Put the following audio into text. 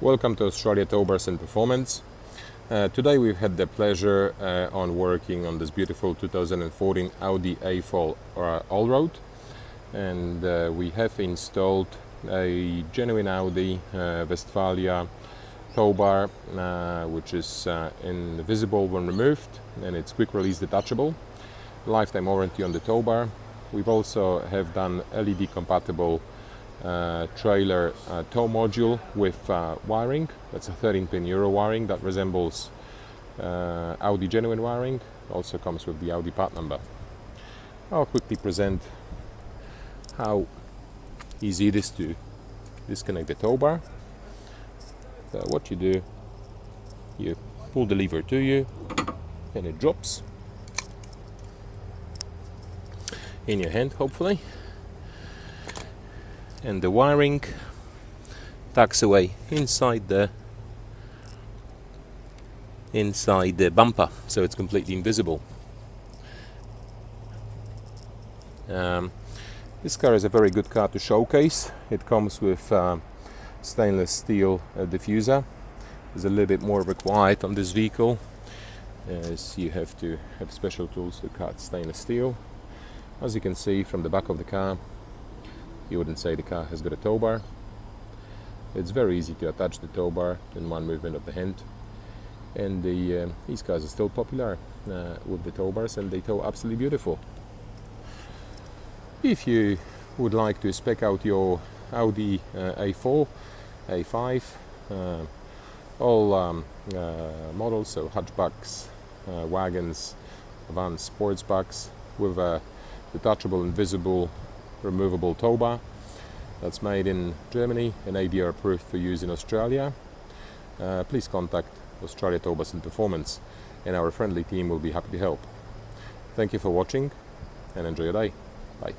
Welcome to Westfalia Towbars Performance. Today we've had the pleasure on working on this beautiful 2014 Audi A4 Allroad, and we have installed a genuine Audi Westfalia Tow Bar, which is invisible when removed, and it's quick release detachable. Lifetime warranty on the tow bar. We've also have done LED compatible trailer tow module with wiring. That's a 13-pin Euro wiring that resembles Audi genuine wiring. Also comes with the Audi part number. I'll quickly present how easy it is to disconnect the tow bar. So what you do, you pull the lever to you and it drops in your hand, hopefully, and the wiring tucks away inside the bumper, so it's completely invisible. This car is a very good car to showcase. It comes with stainless steel diffuser. There's a little bit more required on this vehicle, as you have to have special tools to cut stainless steel. As you can see from the back of the car, you wouldn't say the car has got a tow bar. It's very easy to attach the tow bar in one movement of the hand, and these cars are still popular with the tow bars, and they tow absolutely beautiful. If you would like to spec out your Audi A4, A5, all models, so hatchbacks, wagons, vans, sportsbacks with a detachable, invisible, removable tow bar that's made in Germany and ABR approved for use in Australia, please contact Westfalia Towbars Performance, and our friendly team will be happy to help. Thank you for watching and enjoy your day. Bye.